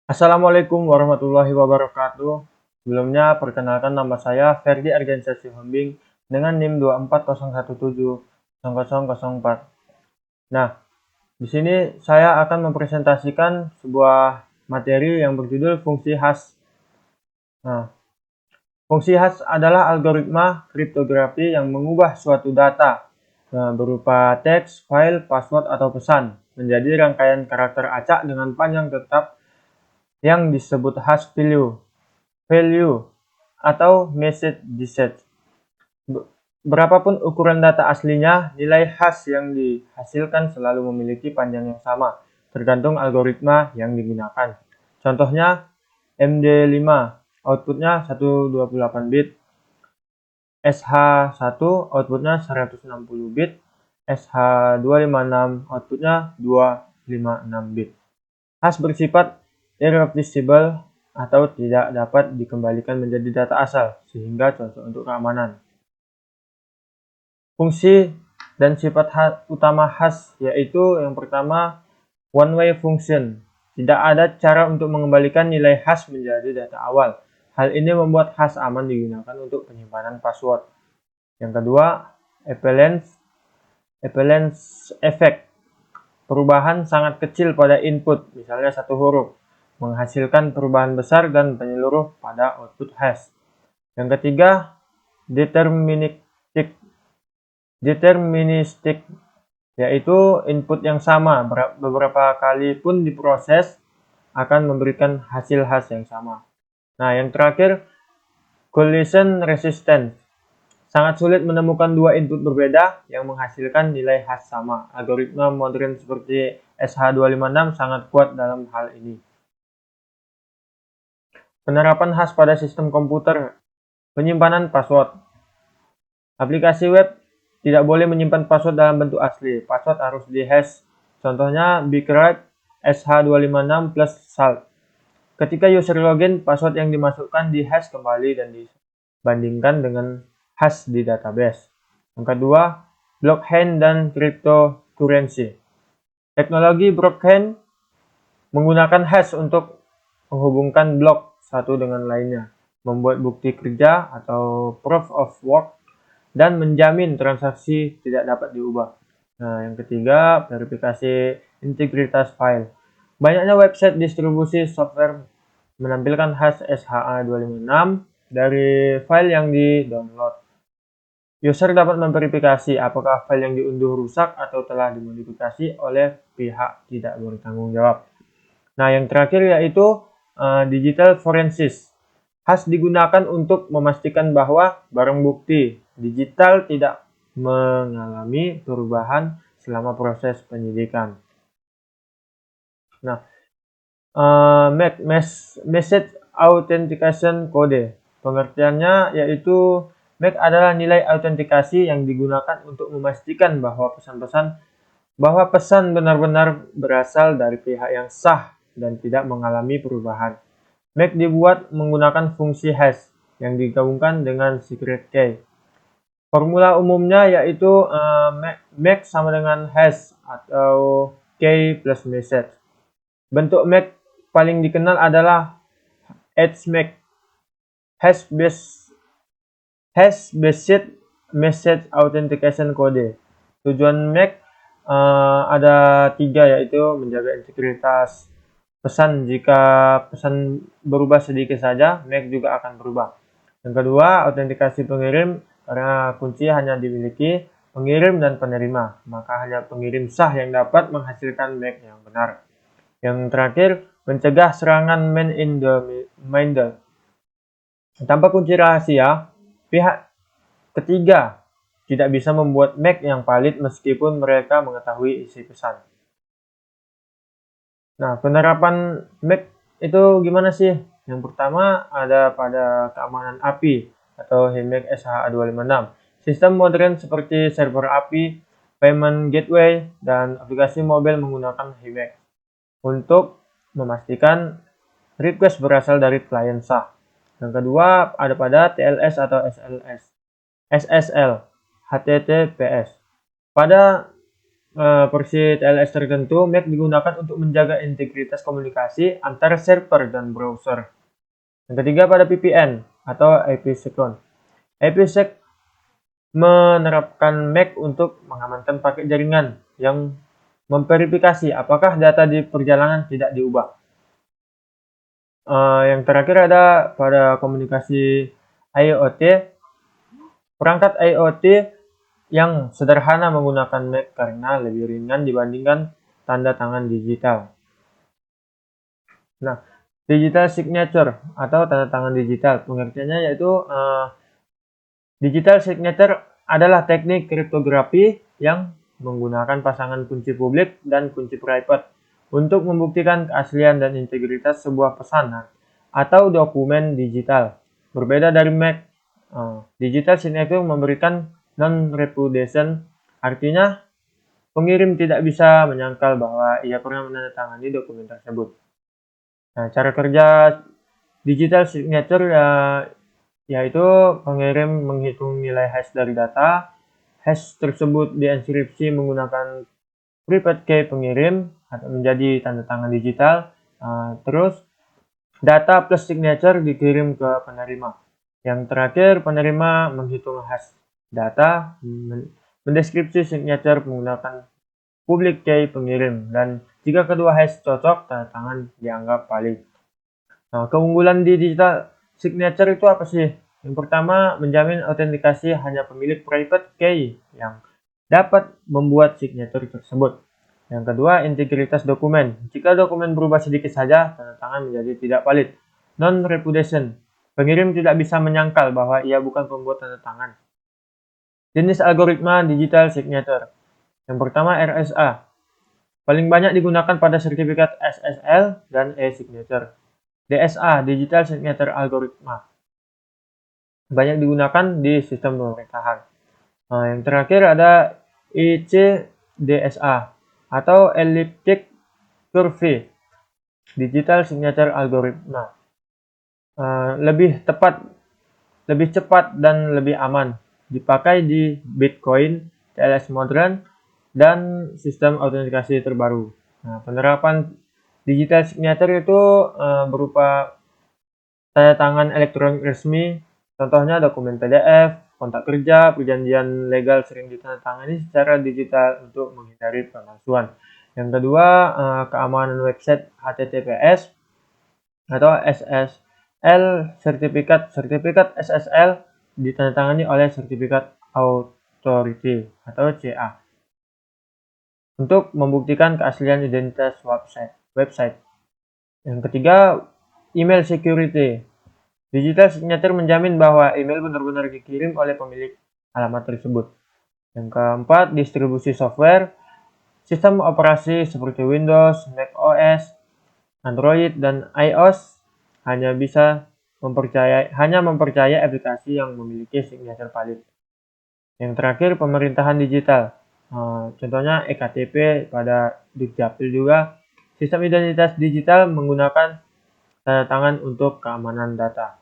Assalamualaikum warahmatullahi wabarakatuh. Sebelumnya, perkenalkan nama saya Ferdi Argansasi Hombing dengan NIM 240170004. Nah, di sini saya akan mempresentasikan sebuah materi yang berjudul fungsi hash. Nah, fungsi hash adalah algoritma kriptografi yang mengubah suatu data berupa teks, file, password, atau pesan menjadi rangkaian karakter acak dengan panjang tetap yang disebut hash value atau message diset. Berapapun ukuran data aslinya, nilai hash yang dihasilkan selalu memiliki panjang yang sama, tergantung algoritma yang digunakan. Contohnya, MD5 outputnya 128 bit, SH1 outputnya 160 bit, SH256 outputnya 256 bit. Hash bersifat irreplaceable atau tidak dapat dikembalikan menjadi data asal, sehingga cocok untuk keamanan. Fungsi dan sifat utama hash yaitu yang pertama, one-way function. Tidak ada cara untuk mengembalikan nilai hash menjadi data awal. Hal ini membuat hash aman digunakan untuk penyimpanan password. Yang kedua, avalanche effect. Perubahan sangat kecil pada input, misalnya satu huruf, menghasilkan perubahan besar dan menyeluruh pada output hash. Yang ketiga, deterministic, yaitu input yang sama beberapa kali pun diproses akan memberikan hasil hash yang sama. Nah, yang terakhir, collision resistant. Sangat sulit menemukan dua input berbeda yang menghasilkan nilai hash sama. Algoritma modern seperti SH256 sangat kuat dalam hal ini. Penerapan hash pada sistem komputer. Penyimpanan password. Aplikasi web tidak boleh menyimpan password dalam bentuk asli. Password harus di-hash. Contohnya Bcrypt SH256 plus salt. Ketika user login, password yang dimasukkan di-hash kembali dan dibandingkan dengan hash di database. Yang kedua, blockchain dan cryptocurrency. Teknologi blockchain menggunakan hash untuk menghubungkan blok satu dengan lainnya, membuat bukti kerja atau proof of work, dan menjamin transaksi tidak dapat diubah. Nah, yang ketiga, verifikasi integritas file. Banyaknya website distribusi software menampilkan hash SHA256 dari file yang di-download. User dapat memverifikasi apakah file yang diunduh rusak atau telah dimodifikasi oleh pihak tidak bertanggung jawab. Nah, yang terakhir yaitu digital forensics. Hash digunakan untuk memastikan bahwa barang bukti digital tidak mengalami perubahan selama proses penyidikan. Nah, message authentication code. Pengertiannya yaitu MAC adalah nilai autentikasi yang digunakan untuk memastikan bahwa pesan benar-benar berasal dari pihak yang sah dan tidak mengalami perubahan. MAC dibuat menggunakan fungsi hash yang digabungkan dengan secret key. Formula umumnya yaitu MAC sama dengan hash atau key plus message. Bentuk MAC paling dikenal adalah HMAC, hash-based message authentication code. Tujuan MAC ada 3, yaitu menjaga integritas pesan. Jika pesan berubah sedikit saja, MAC juga akan berubah. Yang kedua, autentikasi pengirim, karena kunci hanya dimiliki pengirim dan penerima, maka hanya pengirim sah yang dapat menghasilkan MAC yang benar. Yang terakhir, mencegah serangan man in the middle. Tanpa kunci rahasia, pihak ketiga tidak bisa membuat MAC yang valid meskipun mereka mengetahui isi pesan. Nah, penerapan MAC itu gimana sih? Yang pertama ada pada keamanan API atau HMAC SHA256. Sistem modern seperti server API, payment gateway, dan aplikasi mobile menggunakan HMAC untuk memastikan request berasal dari klien sah. Yang kedua ada pada TLS atau SSL, HTTPS. Pada versi TLS tertentu, MAC digunakan untuk menjaga integritas komunikasi antara server dan browser. Yang ketiga pada VPN atau IPsec. IPsec menerapkan MAC untuk mengamankan paket jaringan yang memverifikasi apakah data di perjalanan tidak diubah. Yang terakhir ada pada komunikasi IoT. Perangkat IoT yang sederhana menggunakan MAC karena lebih ringan dibandingkan tanda tangan digital. Nah, digital signature atau tanda tangan digital, pengertiannya yaitu digital signature adalah teknik kriptografi yang menggunakan pasangan kunci publik dan kunci private untuk membuktikan keaslian dan integritas sebuah pesanan atau dokumen digital. Berbeda dari MAC, digital signature memberikan non-repudiation, artinya pengirim tidak bisa menyangkal bahwa ia pernah menandatangani dokumen tersebut. Nah, cara kerja digital signature yaitu pengirim menghitung nilai hash dari data. Hash tersebut dienkripsi menggunakan private key pengirim atau menjadi tanda tangan digital. Terus data plus signature dikirim ke penerima. Yang terakhir, penerima menghitung hash data, mendeskripsi signature menggunakan public key pengirim, dan jika kedua hash cocok, tanda tangan dianggap valid. Nah, keunggulan di digital signature itu apa sih? Yang pertama, menjamin autentikasi hanya pemilik private key yang dapat membuat signature tersebut. Yang kedua, integritas dokumen. Jika dokumen berubah sedikit saja, tanda tangan menjadi tidak valid. Non-repudiation. Pengirim tidak bisa menyangkal bahwa ia bukan pembuat tanda tangan. Jenis algoritma digital signature. Yang pertama, RSA. Paling banyak digunakan pada sertifikat SSL dan e-signature. DSA, Digital Signature Algoritma. Banyak digunakan di sistem pemerintahan. Yang terakhir ada ICDSA atau Elliptic Curve Digital Signature Algoritma. Lebih tepat, lebih cepat, dan lebih aman. Dipakai di Bitcoin, TLS modern, dan sistem autentikasi terbaru. Nah, penerapan digital signature itu berupa tanda tangan elektronik resmi, contohnya dokumen PDF, kontak kerja, perjanjian legal sering ditandatangani secara digital untuk menghindari pemalsuan. Yang kedua, keamanan website HTTPS atau SSL sertifikat. Sertifikat SSL ditandatangani oleh Certificate Authority atau CA untuk membuktikan keaslian identitas website. Yang ketiga, email security. Digital signature menjamin bahwa email benar-benar dikirim oleh pemilik alamat tersebut. Yang keempat, distribusi software. Sistem operasi seperti Windows, Mac OS, Android, dan iOS hanya mempercayai aplikasi yang memiliki signature valid. Yang terakhir, pemerintahan digital. Contohnya eKTP pada Dukcapil juga. Sistem identitas digital menggunakan tanda tangan untuk keamanan data.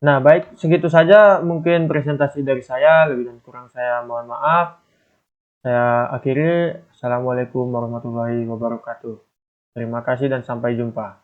Nah, baik, segitu saja mungkin presentasi dari saya. Lebih dan kurang saya mohon maaf. Saya akhiri. Assalamualaikum warahmatullahi wabarakatuh. Terima kasih dan sampai jumpa.